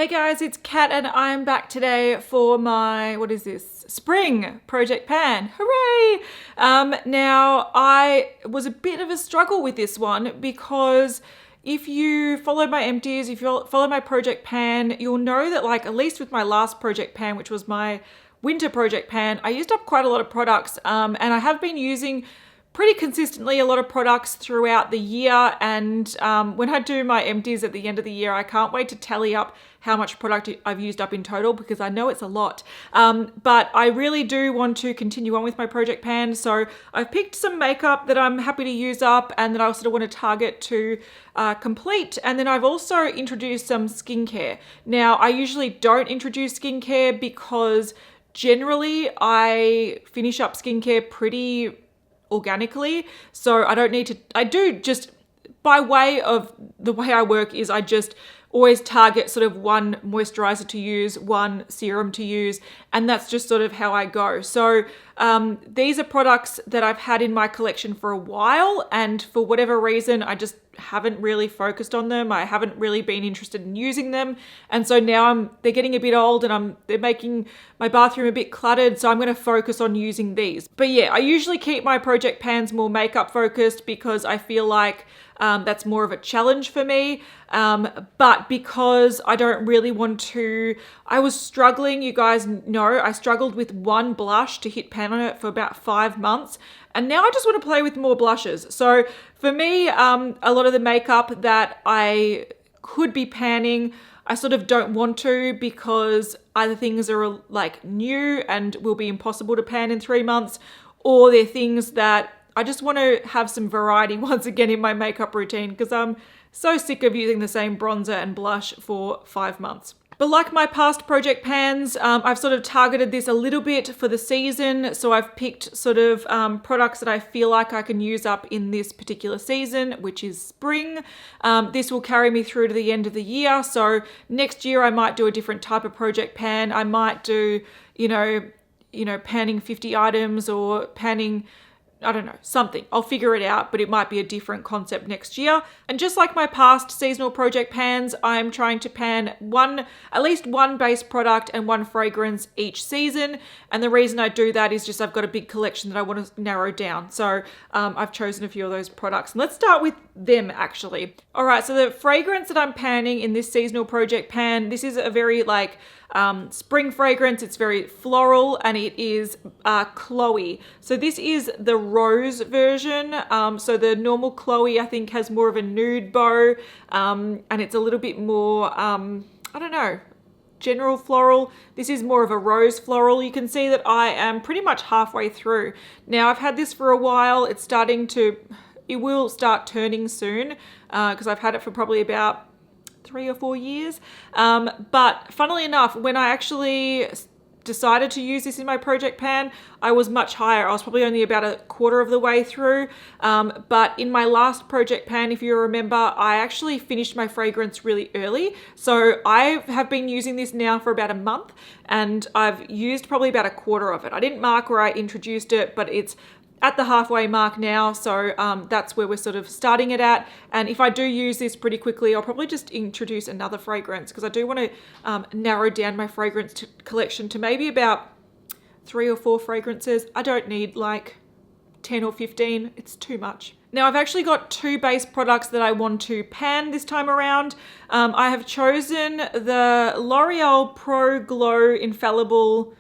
Hey guys, it's Kat and I'm back today for my, what is this? Spring Project Pan. Hooray! Now, I was a bit of a struggle with this one because if you follow my empties, if you follow my Project Pan, you'll know that like, at least with my last Project Pan, which was my winter Project Pan, I used up quite a lot of products and I have been using pretty consistently a lot of products throughout the year, and when I do my empties at the end of the year, I can't wait to tally up how much product I've used up in total because I know it's a lot. But I really do want to continue on with my Project Pan, so I've picked some makeup that I'm happy to use up and that I sort of want to target to complete, and then I've also introduced some skincare. Now, I usually don't introduce skincare because generally I finish up skincare pretty organically, so I don't need to, I do just by way of the way I work is I just always target sort of one moisturizer to use, one serum to use, and that's just sort of how I go. So these are products that I've had in my collection for a while, and for whatever reason I just haven't really focused on them. I haven't really been interested in using them, and so now they're getting a bit old and they're making my bathroom a bit cluttered, so I'm going to focus on using these. But yeah, I usually keep my Project Pans more makeup focused because I feel like that's more of a challenge for me, but because I don't really want to, I was struggling, you guys know, I struggled with one blush to hit pan on it for about 5 months, and now I just want to play with more blushes. So for me, a lot of the makeup that I could be panning, I sort of don't want to because either things are like new and will be impossible to pan in 3 months, or they're things that I just want to have some variety once again in my makeup routine because I'm so sick of using the same bronzer and blush for 5 months. But like my past Project Pans, I've sort of targeted this a little bit for the season. So I've picked sort of products that I feel like I can use up in this particular season, which is spring. This will carry me through to the end of the year. So next year I might do a different type of Project Pan. I might do, you know, panning 50 items or panning, I don't know, something. I'll figure it out, but it might be a different concept next year. And just like my past seasonal Project Pans, I'm trying to pan at least one base product and one fragrance each season. And the reason I do that is just I've got a big collection that I want to narrow down. So I've chosen a few of those products. And let's start with them actually. All right, so the fragrance that I'm panning in this seasonal Project Pan, this is a very like spring fragrance. It's very floral and it is Chloé. So this is the rose version. So the normal Chloé I think has more of a nude bow and it's a little bit more, I don't know, general floral. This is more of a rose floral. You can see that I am pretty much halfway through. Now I've had this for a while. It's starting to, it will start turning soon because I've had it for probably about 3 or 4 years. But funnily enough, when I actually decided to use this in my Project Pan, I was much higher. I was probably only about a quarter of the way through. But in my last Project Pan, if you remember, I actually finished my fragrance really early. So I have been using this now for about a month and I've used probably about a quarter of it. I didn't mark where I introduced it, but it's at the halfway mark now, so that's where we're sort of starting it at. And if I do use this pretty quickly, I'll probably just introduce another fragrance because I do want to narrow down my fragrance collection to maybe about 3 or 4 fragrances. I don't need like 10 or 15, it's too much. Now I've actually got 2 base products that I want to pan this time around. I have chosen the L'Oreal Pro Glow Infallible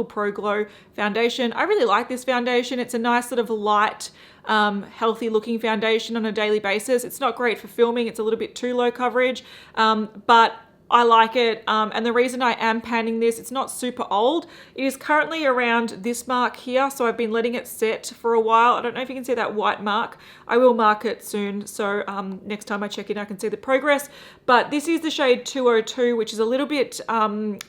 Pro Glow foundation. I really like this foundation. It's a nice sort of light, healthy looking foundation on a daily basis. It's not great for filming. It's a little bit too low coverage, but I like it. And the reason I am panning this, it's not super old. It is currently around this mark here. So I've been letting it set for a while. I don't know if you can see that white mark. I will mark it soon. So next time I check in, I can see the progress. But this is the shade 202, which is a little bit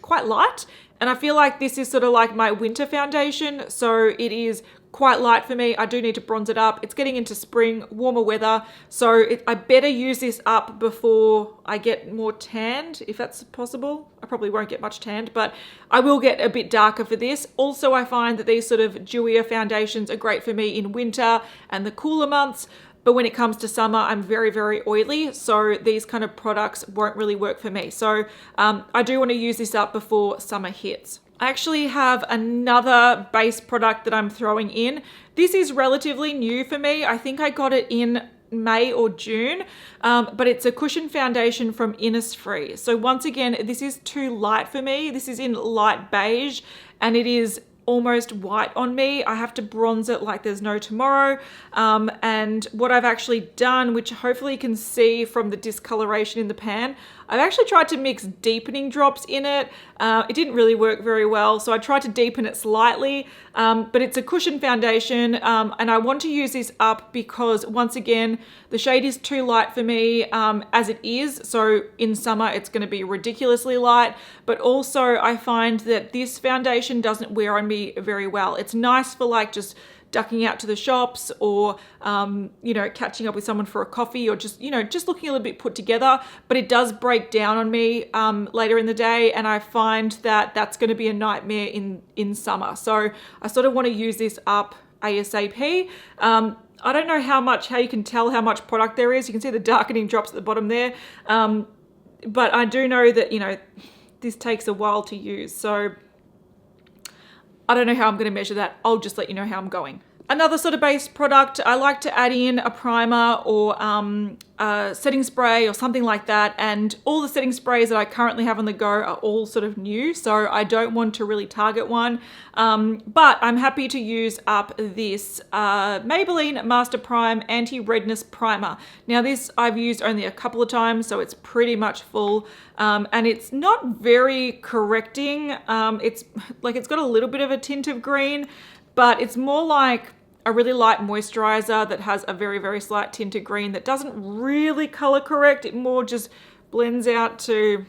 quite light. And I feel like this is sort of like my winter foundation. So it is quite light for me. I do need to bronze it up. It's getting into spring, warmer weather. So I better use this up before I get more tanned, if that's possible. I probably won't get much tanned, but I will get a bit darker for this. Also, I find that these sort of dewier foundations are great for me in winter and the cooler months. But when it comes to summer, I'm very, very oily. So these kind of products won't really work for me. So I do want to use this up before summer hits. I actually have another base product that I'm throwing in. This is relatively new for me. I think I got it in May or June, but it's a cushion foundation from Innisfree. So once again, this is too light for me. This is in light beige and it is almost white on me. I have to bronze it like there's no tomorrow. And what I've actually done, which hopefully you can see from the discoloration in the pan, I've actually tried to mix deepening drops in it. It didn't really work very well, so I tried to deepen it slightly, but it's a cushion foundation, and I want to use this up because, once again, the shade is too light for me as it is, so in summer it's going to be ridiculously light, but also I find that this foundation doesn't wear on me very well. It's nice for like just ducking out to the shops or, you know, catching up with someone for a coffee or just, you know, just looking a little bit put together, but it does break down on me later in the day. And I find that that's going to be a nightmare in summer. So I sort of want to use this up ASAP. I don't know how you can tell how much product there is. You can see the darkening drops at the bottom there. But I do know that, you know, this takes a while to use. So I don't know how I'm going to measure that. I'll just let you know how I'm going. Another sort of base product, I like to add in a primer or a setting spray or something like that. And all the setting sprays that I currently have on the go are all sort of new. So I don't want to really target one. But I'm happy to use up this Maybelline Master Prime Anti-Redness Primer. Now this I've used only a couple of times, so it's pretty much full. And it's not very correcting. It's got a little bit of a tint of green, but it's more like a really light moisturizer that has a very, very slight tint of green that doesn't really color correct. It more just blends out to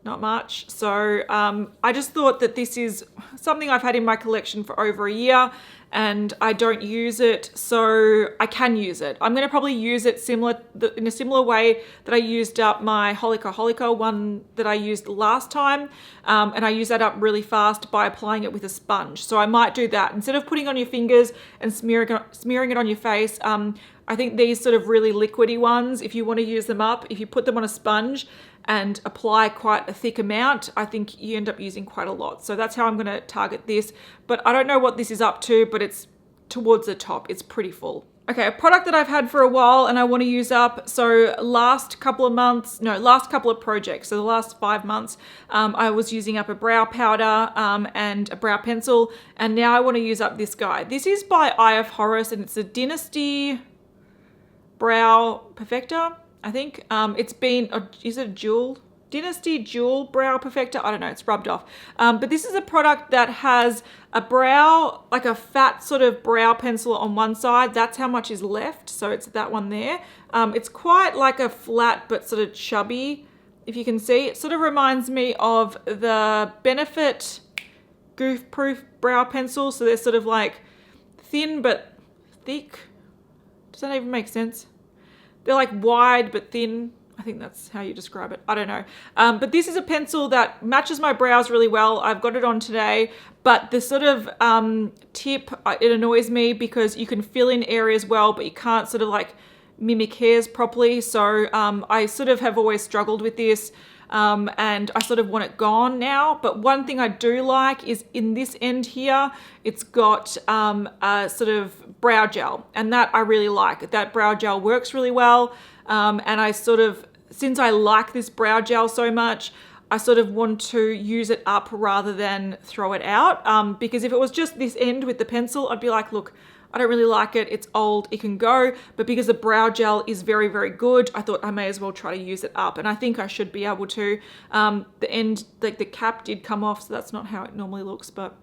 not much. So I just thought that this is something I've had in my collection for over a year and I don't use it, so I can use it. I'm going to probably use it in a similar way that I used up my Holika one that I used last time, and I use that up really fast by applying it with a sponge. So I might do that instead of putting it on your fingers and smearing it on your face. I think these sort of really liquidy ones, if you want to use them up, if you put them on a sponge and apply quite a thick amount, I think you end up using quite a lot. So that's how I'm going to target this. But I don't know what this is up to, but it's towards the top. It's pretty full. Okay, a product that I've had for a while and I want to use up. So last couple of projects, so the last 5 months, I was using up a brow powder and a brow pencil. And now I want to use up this guy. This is by Eye of Horus and it's a Dynasty Brow Perfector, I think. Is it a jewel? Dynasty Jewel Brow Perfector. I don't know, it's rubbed off. But this is a product that has a brow, like a fat sort of brow pencil on one side. That's how much is left. So it's that one there. It's quite like a flat but sort of chubby, if you can see. It sort of reminds me of the Benefit Goof Proof Brow Pencil. So they're sort of like thin but thick. Does that even make sense? They're like wide but thin. I think that's how you describe it. I don't know. But this is a pencil that matches my brows really well. I've got it on today, but the sort of tip, it annoys me because you can fill in areas well, but you can't sort of like mimic hairs properly. So I sort of have always struggled with this. And I sort of want it gone now. But one thing I do like is in this end here, it's got a sort of brow gel, and that I really like. That brow gel works really well. And I sort of, since I like this brow gel so much, I sort of want to use it up rather than throw it out. Because if it was just this end with the pencil, I'd be like, look, I don't really like it. It's old, it can go. But because the brow gel is very, very good, I thought I may as well try to use it up. And I think I should be able to. The end, like the cap did come off, so that's not how it normally looks. But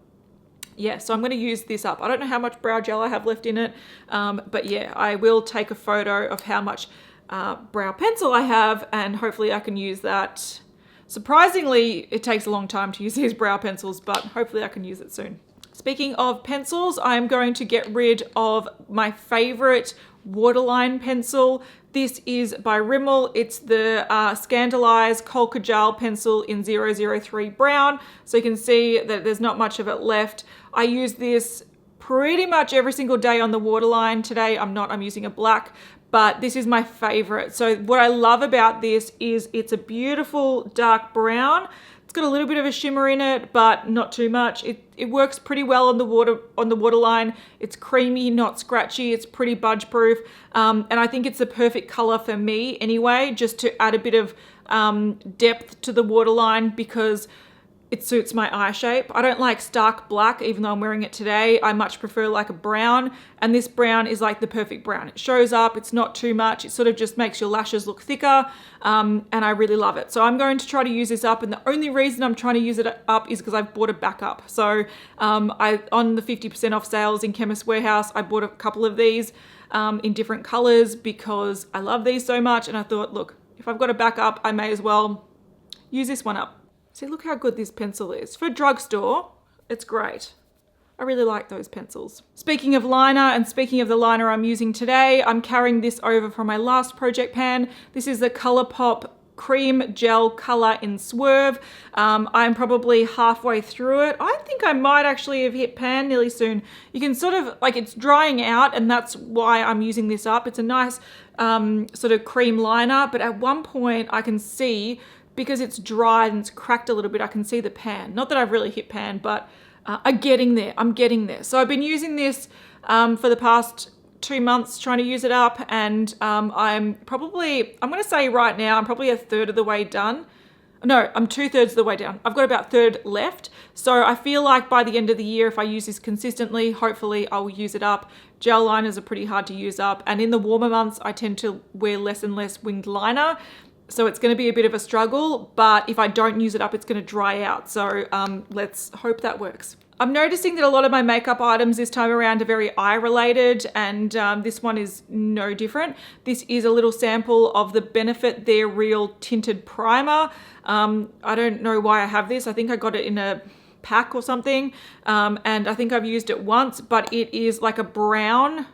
yeah, so I'm going to use this up. I don't know how much brow gel I have left in it. But yeah, I will take a photo of how much brow pencil I have, and hopefully I can use that. Surprisingly, it takes a long time to use these brow pencils, but hopefully I can use it soon. Speaking of pencils, I'm going to get rid of my favorite waterline pencil. This is by Rimmel. It's the Scandaleyes Khol Kajal pencil in 003 brown. So you can see that there's not much of it left. I use this pretty much every single day on the waterline. Today I'm not, I'm using a black, but this is my favorite. So what I love about this is it's a beautiful dark brown. It's got a little bit of a shimmer in it, but not too much. It works pretty well on the waterline. It's creamy, not scratchy. It's pretty budge proof. And I think it's the perfect color for me anyway, just to add a bit of depth to the waterline because it suits my eye shape. I don't like stark black, even though I'm wearing it today. I much prefer like a brown, and this brown is like the perfect brown. It shows up, it's not too much. It sort of just makes your lashes look thicker, and I really love it. So I'm going to try to use this up, and the only reason I'm trying to use it up is because I've bought it back up. So on the 50% off sales in Chemist Warehouse, I bought a couple of these in different colors because I love these so much, and I thought, look, if I've got a backup, I may as well use this one up. See, look how good this pencil is. For a drugstore, it's great. I really like those pencils. Speaking of liner, and speaking of the liner I'm using today, I'm carrying this over from my last project pan. This is the Colourpop Cream Gel Color in Swerve. I'm probably halfway through it. I think I might actually have hit pan nearly soon. You can sort of, like, it's drying out, and that's why I'm using this up. It's a nice sort of cream liner, but at one point I can see, because it's dried and it's cracked a little bit, I can see the pan. Not that I've really hit pan, but I'm getting there. I'm getting there. So I've been using this for the past 2 months, trying to use it up, and I'm going to say right now, I'm probably a third of the way done. No, I'm 2/3 of the way down. I've got about a third left. So I feel like by the end of the year, if I use this consistently, hopefully I'll use it up. Gel liners are pretty hard to use up. And in the warmer months, I tend to wear less and less winged liner. So it's going to be a bit of a struggle, but if I don't use it up, it's going to dry out. So let's hope that works. I'm noticing that a lot of my makeup items this time around are very eye related, and this one is no different. This is a little sample of the Benefit They're Real Tinted Primer. I don't know why I have this. I think I got it in a pack or something, and I think I've used it once, but it is like a brown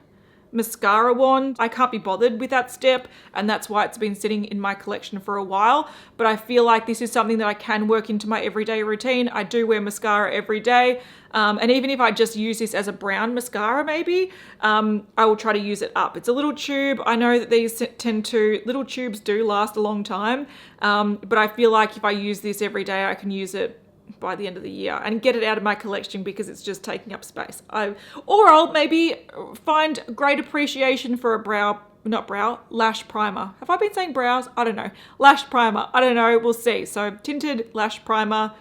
mascara wand. I can't be bothered with that step, and that's why it's been sitting in my collection for a while, but I feel like this is something that I can work into my everyday routine. I do wear mascara every day, and even if I just use this as a brown mascara maybe, I will try to use it up. It's a little tube. I know that these little tubes do last a long time, but I feel like if I use this every day, I can use it by the end of the year and get it out of my collection because it's just taking up space. Or I'll maybe find great appreciation for a lash primer. Have I been saying brows? I don't know. Lash primer. I don't know. We'll see. So tinted lash primer.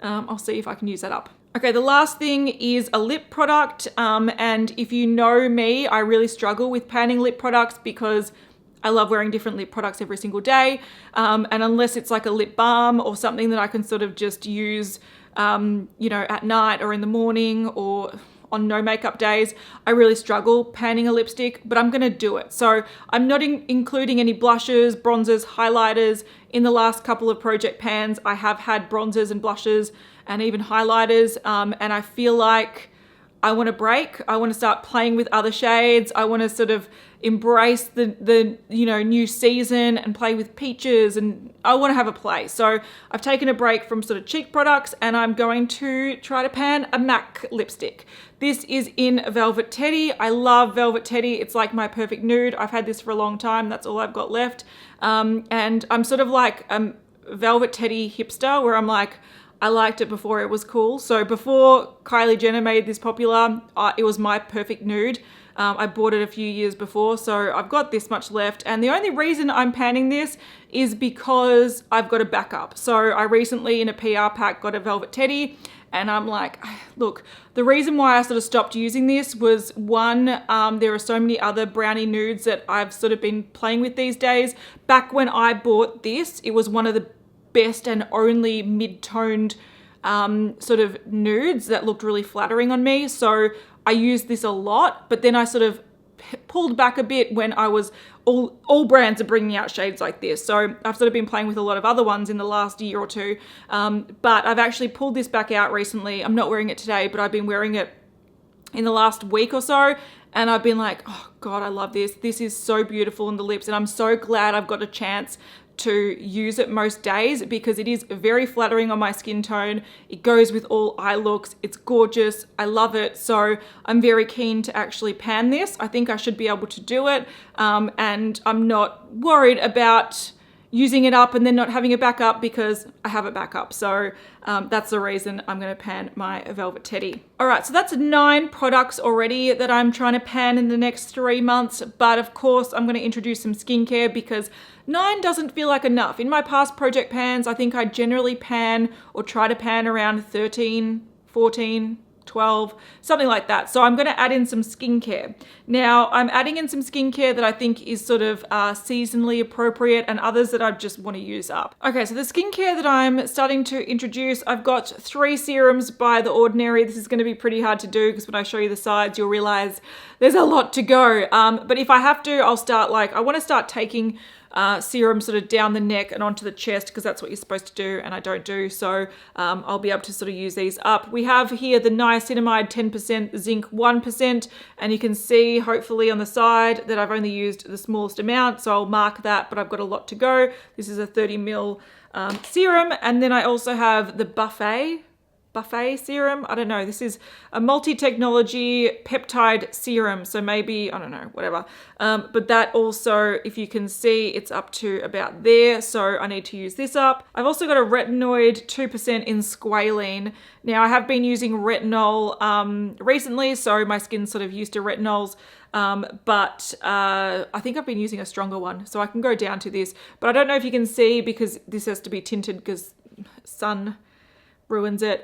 I'll see if I can use that up. Okay, the last thing is a lip product. And if you know me, I really struggle with panning lip products because I love wearing different lip products every single day. And unless it's like a lip balm or something that I can sort of just use, at night or in the morning or on no makeup days, I really struggle panning a lipstick, but I'm gonna do it. So I'm not including any blushes, bronzers, highlighters. In the last couple of project pans, I have had bronzers and blushes and even highlighters. And I feel like I want to break. I want to start playing with other shades. I want to sort of embrace the new season and play with peaches, and I want to have a play. So I've taken a break from sort of cheek products, and I'm going to try to pan a MAC lipstick. This is in Velvet Teddy. I love Velvet Teddy. It's like my perfect nude. I've had this for a long time. That's all I've got left. And I'm sort of like a Velvet Teddy hipster where I'm like, I liked it before it was cool. So before Kylie Jenner made this popular, it was my perfect nude. I bought it a few years before, so I've got this much left. And the only reason I'm panning this is because I've got a backup. So I recently in a PR pack got a Velvet Teddy, and I'm like, look, the reason why I sort of stopped using this was one, there are so many other brownie nudes that I've sort of been playing with these days. Back when I bought this, it was one of the best and only mid-toned sort of nudes that looked really flattering on me. So I used this a lot, but then I sort of pulled back a bit when I was, all brands are bringing out shades like this. So I've sort of been playing with a lot of other ones in the last year or two. But I've actually pulled this back out recently. I'm not wearing it today, but I've been wearing it in the last week or so. And I've been like, oh God, I love this. This is so beautiful on the lips. And I'm so glad I've got a chance to use it most days because it is very flattering on my skin tone. It goes with all eye looks. It's gorgeous. I love it. So I'm very keen to actually pan this. I think I should be able to do it. And I'm not worried about using it up and then not having a backup because I have a backup. So that's the reason I'm gonna pan my Velvet Teddy. All right, so that's 9 products already that I'm trying to pan in the next 3 months. But of course, I'm gonna introduce some skincare because 9 doesn't feel like enough. In my past project pans, I think I generally pan or try to pan around 13, 14, 12, something like that. So I'm going to add in some skincare. Now I'm adding in some skincare that I think is sort of seasonally appropriate and others that I just want to use up. Okay, so the skincare that I'm starting to introduce, I've got 3 serums by The Ordinary. This is going to be pretty hard to do because when I show you the sides, you'll realize there's a lot to go. But if I have to, I'll start I want to start taking serum sort of down the neck and onto the chest because that's what you're supposed to do and I don't do. So I'll be able to sort of use these up. We have here the Niacinamide 10%, Zinc 1%, and you can see hopefully on the side that I've only used the smallest amount. So I'll mark that, but I've got a lot to go. This is a 30 ml serum. And then I also have the Buffet serum. I don't know. This is a multi-technology peptide serum. So maybe, I don't know, whatever. But that also, if you can see, it's up to about there. So I need to use this up. I've also got a Retinoid 2% in Squalane. Now I have been using retinol recently. So my skin's sort of used to retinols. But I think I've been using a stronger one. So I can go down to this. But I don't know if you can see because this has to be tinted because sun ruins it,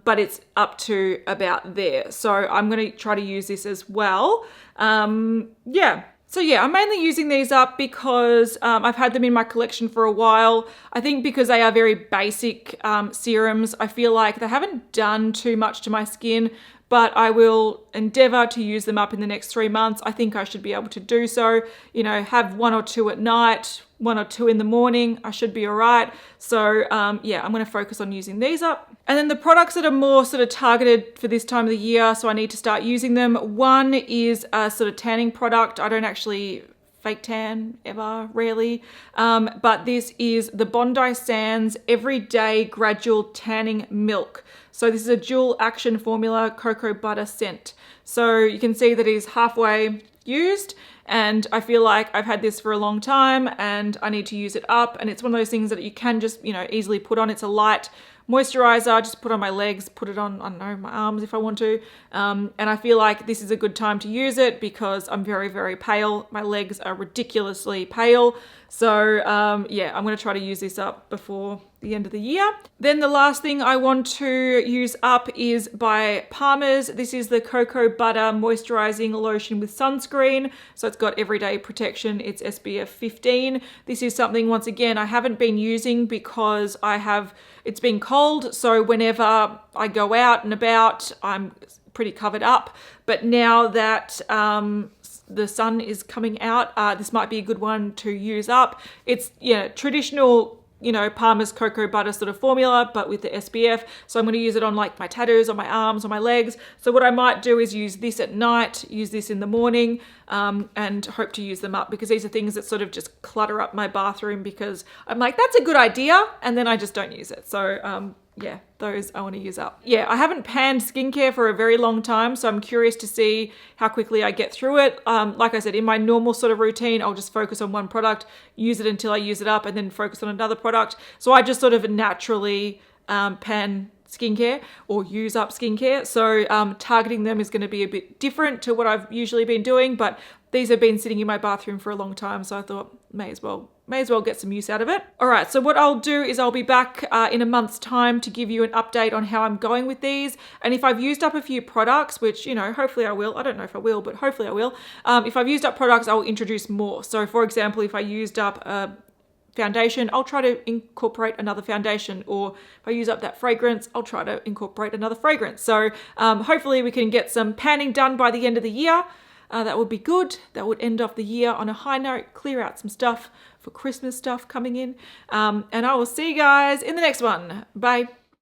but it's up to about there. So I'm going to try to use this as well. Yeah. So yeah, I'm mainly using these up because I've had them in my collection for a while. I think because they are very basic serums, I feel like they haven't done too much to my skin, but I will endeavor to use them up in the next 3 months. I think I should be able to do so, you know, have 1 or 2 at night, 1 or 2 in the morning. I should be all right. So yeah, I'm going to focus on using these up. And then the products that are more sort of targeted for this time of the year, so I need to start using them. One is a sort of tanning product. I don't actually fake tan ever, rarely. But this is the Bondi Sands Everyday Gradual Tanning Milk. So this is a dual action formula cocoa butter scent. So you can see that it is halfway used and I feel like I've had this for a long time and I need to use it up. And it's one of those things that you can just, you know, easily put on. It's a light moisturizer, just put on my legs, put it on, I don't know, my arms if I want to. And I feel like this is a good time to use it because I'm very, very pale. My legs are ridiculously pale. So yeah, I'm going to try to use this up before the end of the year. Then the last thing I want to use up is by Palmer's. This is the Cocoa Butter Moisturizing Lotion with Sunscreen. So it's got everyday protection. It's SPF 15. This is something, once again, I haven't been using because it's been cold. So whenever I go out and about, I'm pretty covered up. But now that the sun is coming out, this might be a good one to use up. It's, yeah, traditional, you know, Palmer's cocoa butter sort of formula, but with the SPF. So I'm going to use it on like my tattoos, on my arms, on my legs. So what I might do is use this at night, use this in the morning, and hope to use them up because these are things that sort of just clutter up my bathroom because I'm like, that's a good idea. And then I just don't use it. So yeah, those I want to use up. Yeah, I haven't panned skincare for a very long time, so I'm curious to see how quickly I get through it. Like I said, in my normal sort of routine, I'll just focus on one product, use it until I use it up, and then focus on another product. So I just sort of naturally pan skincare or use up skincare. So targeting them is going to be a bit different to what I've usually been doing, but these have been sitting in my bathroom for a long time, so I thought may as well get some use out of it. All right, so what I'll do is I'll be back in a month's time to give you an update on how I'm going with these. And if I've used up a few products, which, you know, hopefully I will. I don't know if I will, but hopefully I will. If I've used up products, I'll introduce more. So for example, if I used up a foundation, I'll try to incorporate another foundation, or if I use up that fragrance, I'll try to incorporate another fragrance. So hopefully we can get some panning done by the end of the year. That would be good. That would end off the year on a high note, clear out some stuff for Christmas stuff coming in. And I will see you guys in the next one. Bye.